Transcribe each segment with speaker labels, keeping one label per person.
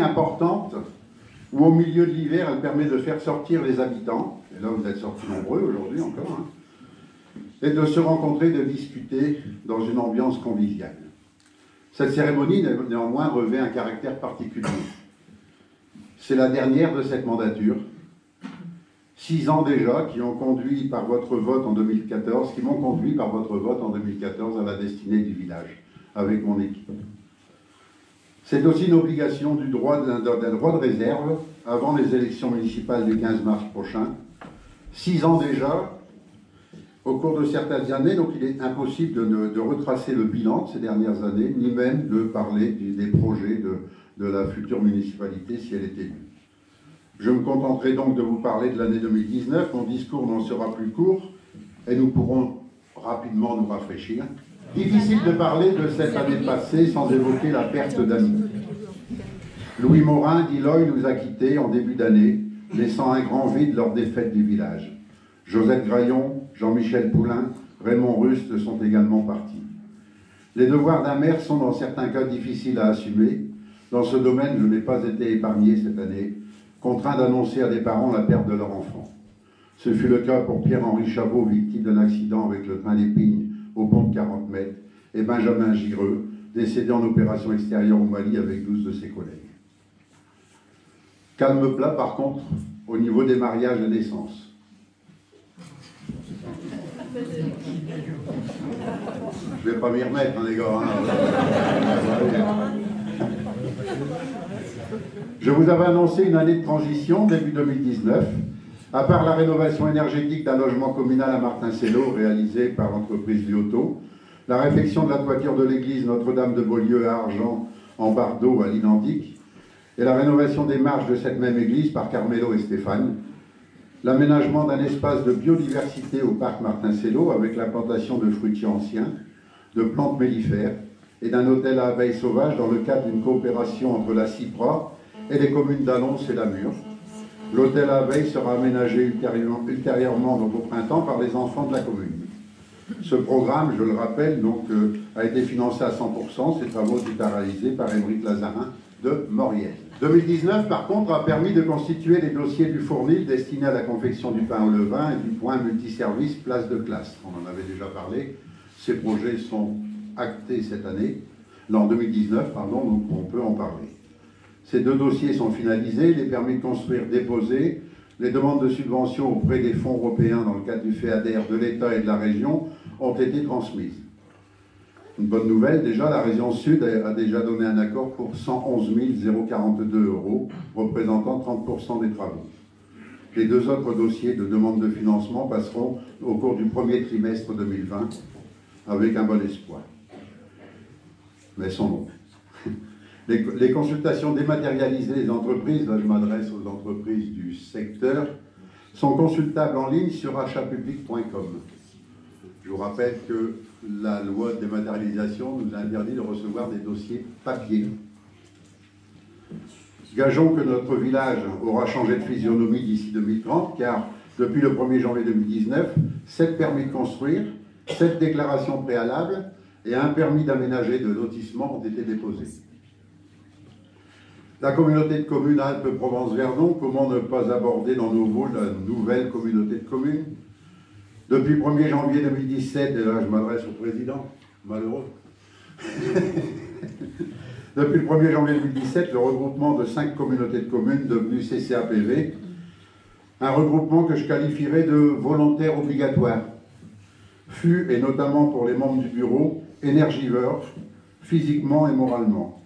Speaker 1: importante où au milieu de l'hiver, elle permet de faire sortir les habitants, et là vous êtes sortis nombreux aujourd'hui encore, hein, et de se rencontrer, de discuter dans une ambiance conviviale. Cette cérémonie, néanmoins, revêt un caractère particulier. C'est la dernière de cette mandature. 6 ans déjà qui ont conduit par votre vote en 2014, qui m'ont conduit par votre vote en 2014 à la destinée du village, avec mon équipe. C'est aussi une obligation d'un droit de réserve avant les élections municipales du 15 mars prochain. 6 ans déjà, au cours de certaines années, donc il est impossible de retracer le bilan de ces dernières années, ni même de parler des projets de la future municipalité si elle est élue. Je me contenterai donc de vous parler de l'année 2019. Mon discours n'en sera plus court et nous pourrons rapidement nous rafraîchir. Difficile de parler de cette année passée sans évoquer la perte d'amis. Louis Morin d'Iloy nous a quittés en début d'année, laissant un grand vide lors des fêtes du village. Josette Graillon, Jean-Michel Poulain, Raymond Ruste sont également partis. Les devoirs d'un maire sont dans certains cas difficiles à assumer. Dans ce domaine, je n'ai pas été épargné cette année, contraint d'annoncer à des parents la perte de leur enfant. Ce fut le cas pour Pierre-Henri Chabot, victime d'un accident avec le train d'Épines au pont de 40 mètres, et Benjamin Gireux, décédé en opération extérieure au Mali avec 12 de ses collègues. Calme plat, par contre, au niveau des mariages et naissances. Je ne vais pas m'y remettre, hein, les gars. Hein. Je vous avais annoncé une année de transition, début 2019. À part la rénovation énergétique d'un logement communal à Martin-Sello, réalisé par l'entreprise Lyoto, la réfection de la toiture de l'église Notre-Dame de Beaulieu à Argent, en Bardeau, à l'Identique, et la rénovation des marches de cette même église par Carmelo et Stéphane, l'aménagement d'un espace de biodiversité au parc Martin-Sello avec l'implantation de fruitiers anciens, de plantes mellifères et d'un hôtel à abeilles sauvages dans le cadre d'une coopération entre la CIPRA et les communes d'Annonce et Lamure. L'hôtel à abeilles sera aménagé ultérieurement donc, au printemps par les enfants de la commune. Ce programme, je le rappelle, donc, a été financé à 100%. Ces travaux étaient réalisés par Émeric Lazarin de Maurienne. 2019, par contre, a permis de constituer les dossiers du Fournil destinés à la confection du pain au levain et du point multiservice place de classe. On en avait déjà parlé. Ces projets sont actés cette année, en 2019, pardon, donc on peut en parler. Ces 2 dossiers sont finalisés, les permis de construire déposés, les demandes de subvention auprès des fonds européens dans le cadre du FEADER de l'État et de la région ont été transmises. Une bonne nouvelle, déjà, la région Sud a déjà donné un accord pour 111 042 €, représentant 30% des travaux. Les 2 autres dossiers de demande de financement passeront au cours du premier trimestre 2020, avec un bon espoir. Mais sans nom. Les consultations dématérialisées des entreprises, là je m'adresse aux entreprises du secteur, sont consultables en ligne sur achatpublic.com. Je vous rappelle que la loi de dématérialisation nous a interdit de recevoir des dossiers papier. Gageons que notre village aura changé de physionomie d'ici 2030, car depuis le 1er janvier 2019, 7 permis de construire, 7 déclarations préalables et un permis d'aménager de lotissement ont été déposés. La communauté de communes Alpes-Provence-Verdon, comment ne pas aborder dans nos mots la nouvelle communauté de communes? Depuis le 1er janvier 2017, et là je m'adresse au président, malheureux, depuis le 1er janvier 2017, le regroupement de 5 communautés de communes devenues CCAPV, un regroupement que je qualifierais de volontaire obligatoire, fut, et notamment pour les membres du bureau, énergivore, physiquement et moralement.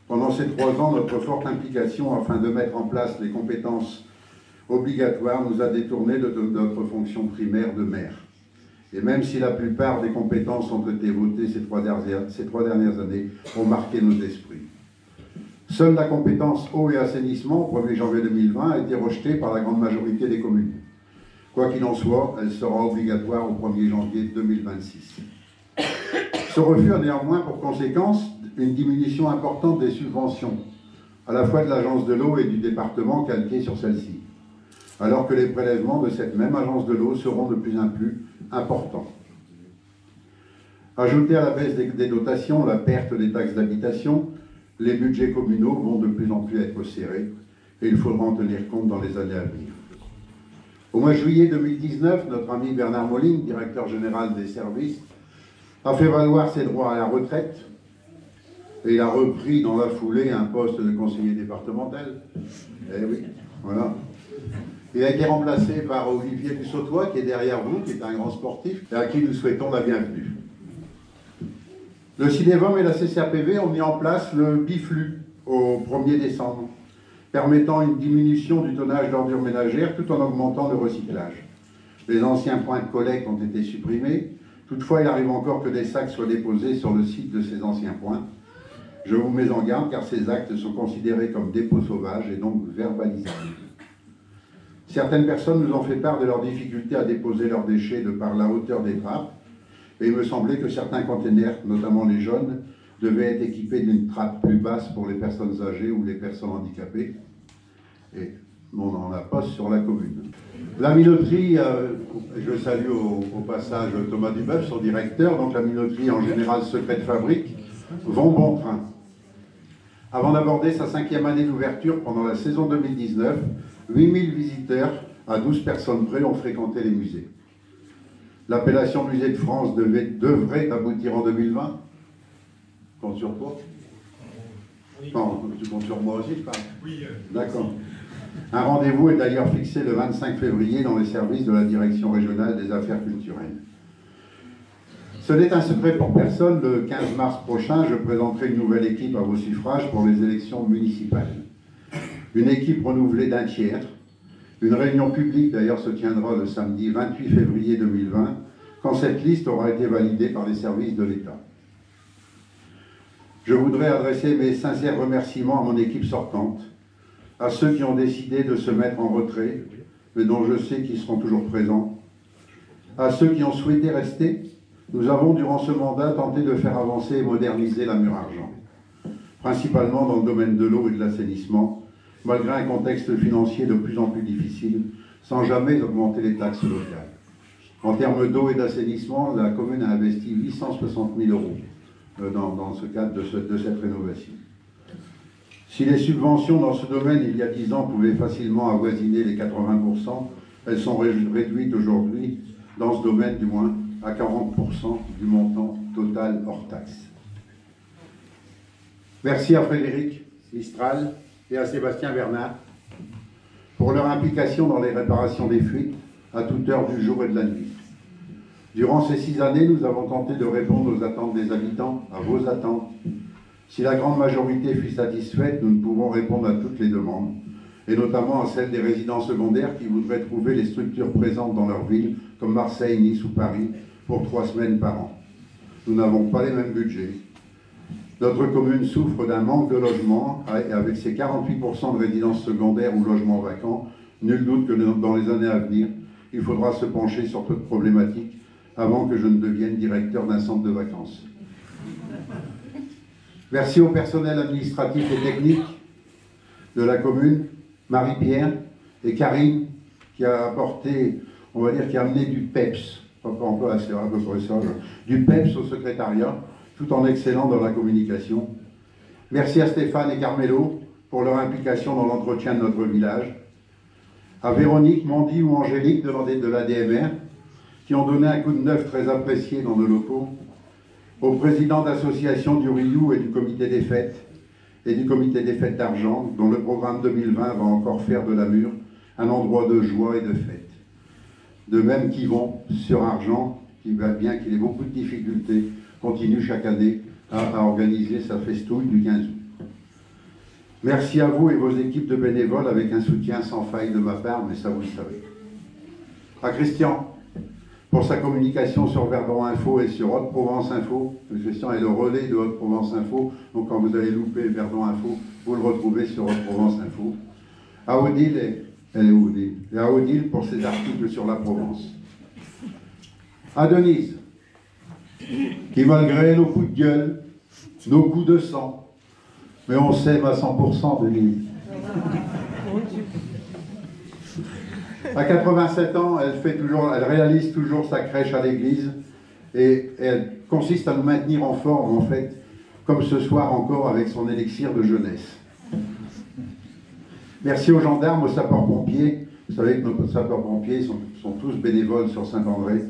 Speaker 1: Pendant ces 3 ans, notre forte implication afin de mettre en place les compétences obligatoires nous a détournés de notre fonction primaire de maire. Et même si la plupart des compétences ont été votées ces 3 dernières années, ont marqué nos esprits. Seule la compétence eau et assainissement, au 1er janvier 2020, a été rejetée par la grande majorité des communes. Quoi qu'il en soit, elle sera obligatoire au 1er janvier 2026. Ce refus a néanmoins pour conséquence une diminution importante des subventions, à la fois de l'agence de l'eau et du département calqué sur celle-ci, alors que les prélèvements de cette même agence de l'eau seront de plus en plus importants. Ajoutez à la baisse des dotations la perte des taxes d'habitation, Les budgets communaux vont de plus en plus être serrés et il faudra en tenir compte dans les années à venir. Au mois de juillet 2019, notre ami Bernard Moline, directeur général des services, a fait valoir ses droits à la retraite et il a repris dans la foulée un poste de conseiller départemental. Eh oui, voilà. Il a été remplacé par Olivier Bussautois, qui est derrière vous, qui est un grand sportif, et à qui nous souhaitons la bienvenue. Le Cinévom et la CCAPV ont mis en place le BIFLU au 1er décembre, permettant une diminution du tonnage d'ordures ménagères tout en augmentant le recyclage. Les anciens points de collecte ont été supprimés. Toutefois, il arrive encore que des sacs soient déposés sur le site de ces anciens points. Je vous mets en garde car ces actes sont considérés comme dépôts sauvages et donc verbalisables. Certaines personnes nous ont fait part de leur difficulté à déposer leurs déchets de par la hauteur des trappes. Et il me semblait que certains containers, notamment les jaunes, devaient être équipés d'une trappe plus basse pour les personnes âgées ou les personnes handicapées. Et on n'en a pas sur la commune. La minoterie, je salue au passage Thomas Duboeuf, son directeur, donc la minoterie en général secret de fabrique, vont bon train. Avant d'aborder sa 5e année d'ouverture pendant la saison 2019, 8000 visiteurs à 12 personnes près ont fréquenté les musées. L'appellation Musée de France devrait aboutir en 2020. Compte sur toi? Non, tu comptes sur moi aussi, je parle. Oui. D'accord. Un rendez-vous est d'ailleurs fixé le 25 février dans les services de la Direction régionale des affaires culturelles. Ce n'est un secret pour personne, le 15 mars prochain, je présenterai une nouvelle équipe à vos suffrages pour les élections municipales. Une équipe renouvelée d'un tiers. Une réunion publique, d'ailleurs, se tiendra le samedi 28 février 2020, quand cette liste aura été validée par les services de l'État. Je voudrais adresser mes sincères remerciements à mon équipe sortante, à ceux qui ont décidé de se mettre en retrait, mais dont je sais qu'ils seront toujours présents, à ceux qui ont souhaité rester. Nous avons, durant ce mandat, tenté de faire avancer et moderniser la Mur-Argent, principalement dans le domaine de l'eau et de l'assainissement, malgré un contexte financier de plus en plus difficile, sans jamais augmenter les taxes locales. En termes d'eau et d'assainissement, la commune a investi 860 000 € dans ce cadre de cette rénovation. Si les subventions dans ce domaine, il y a 10 ans, pouvaient facilement avoisiner les 80%, elles sont réduites aujourd'hui, dans ce domaine du moins, à 40% du montant total hors taxe. Merci à Frédéric Mistral et à Sébastien Bernard pour leur implication dans les réparations des fuites à toute heure du jour et de la nuit. Durant ces 6 années, nous avons tenté de répondre aux attentes des habitants, à vos attentes. Si la grande majorité fut satisfaite, nous ne pouvons répondre à toutes les demandes, et notamment à celles des résidents secondaires qui voudraient trouver les structures présentes dans leur ville, comme Marseille, Nice ou Paris, pour 3 semaines par an. Nous n'avons pas les mêmes budgets. Notre commune souffre d'un manque de logement, et avec ses 48% de résidences secondaires ou logements vacants, nul doute que dans les années à venir, il faudra se pencher sur cette problématique avant que je ne devienne directeur d'un centre de vacances. Merci au personnel administratif et technique de la commune, Marie-Pierre et Karine, qui a apporté, on va dire, qui a amené du PEPS, du PEPS au secrétariat, tout en excellant dans la communication. Merci à Stéphane et Carmelo pour leur implication dans l'entretien de notre village. À Véronique, Mandy ou Angélique de l'ADMR, qui ont donné un coup de neuf très apprécié dans nos locaux. Au président d'association du Rioux et du comité des fêtes d'Argent, dont le programme 2020 va encore faire de la Mur un endroit de joie et de fête. De même qu'Yvon sur Argent, qui, bien qu'il ait beaucoup de difficultés, continue chaque année à organiser sa festouille du 15 août. Merci à vous et vos équipes de bénévoles avec un soutien sans faille de ma part, mais ça vous le savez. À Christian, pour sa communication sur Verdon Info et sur Haute-Provence Info. Christian est le relais de Haute-Provence Info, donc quand vous allez louper Verdon Info, vous le retrouvez sur Haute-Provence Info. À Odile, elle est où Odile? Et à Odile pour ses articles sur la Provence. À Denise, qui malgré nos coups de gueule, nos coups de sang, mais on s'aime à 100%, Denise. À 87 ans, elle réalise toujours sa crèche à l'église et elle consiste à nous maintenir en forme, en fait, comme ce soir encore avec son élixir de jeunesse. Merci aux gendarmes, aux sapeurs-pompiers. Vous savez que nos sapeurs-pompiers sont tous bénévoles sur Saint-André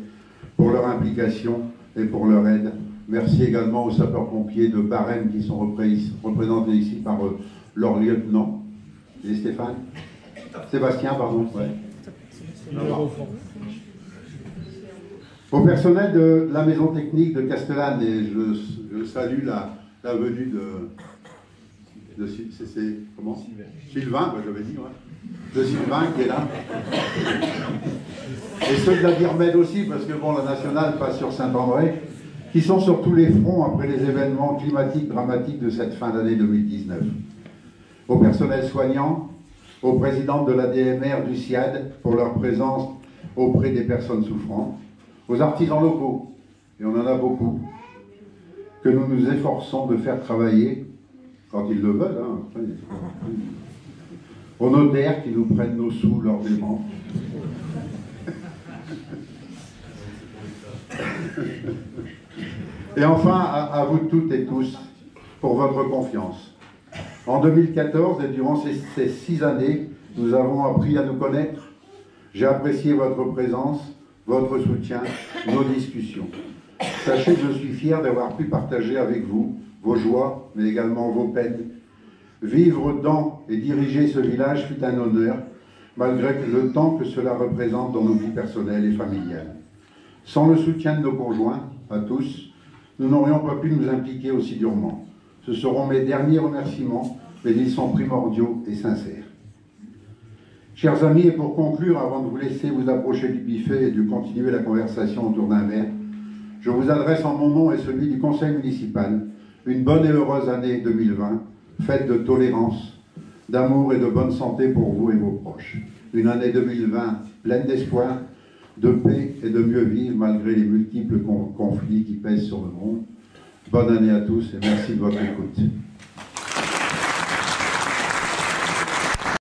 Speaker 1: pour leur implication et pour leur aide. Merci également aux sapeurs-pompiers de Barème qui sont représentés ici par leur lieutenant. Et Stéphane Sébastien, pardon. Ouais. Au personnel de la maison technique de Castellane, et je salue la venue de comment Sylvain, bah, j'avais dit, ouais. De Sylvain qui est là. Et ceux de la Dirmed aussi, parce que bon, la nationale passe sur Saint-André, qui sont sur tous les fronts après les événements climatiques dramatiques de cette fin d'année 2019. Au personnel soignant, aux présidentes de la DMR du SIAD pour leur présence auprès des personnes souffrantes, aux artisans locaux, et on en a beaucoup, que nous nous efforçons de faire travailler, quand ils le veulent, hein, aux notaires qui nous prennent nos sous lors des ventes. Et enfin, à vous toutes et tous, pour votre confiance. En 2014 et durant ces 6 années, nous avons appris à nous connaître. J'ai apprécié votre présence, votre soutien, nos discussions. Sachez que je suis fier d'avoir pu partager avec vous vos joies, mais également vos peines. Vivre dans et diriger ce village fut un honneur, malgré le temps que cela représente dans nos vies personnelles et familiales. Sans le soutien de nos conjoints, à tous, nous n'aurions pas pu nous impliquer aussi durement. Ce seront mes derniers remerciements, mais ils sont primordiaux et sincères. Chers amis, et pour conclure, avant de vous laisser vous approcher du buffet et de continuer la conversation autour d'un verre, je vous adresse en mon nom et celui du conseil municipal une bonne et heureuse année 2020, faite de tolérance, d'amour et de bonne santé pour vous et vos proches. Une année 2020 pleine d'espoir, de paix et de mieux vivre malgré les multiples conflits qui pèsent sur le monde. Bonne année à tous et merci de votre écoute.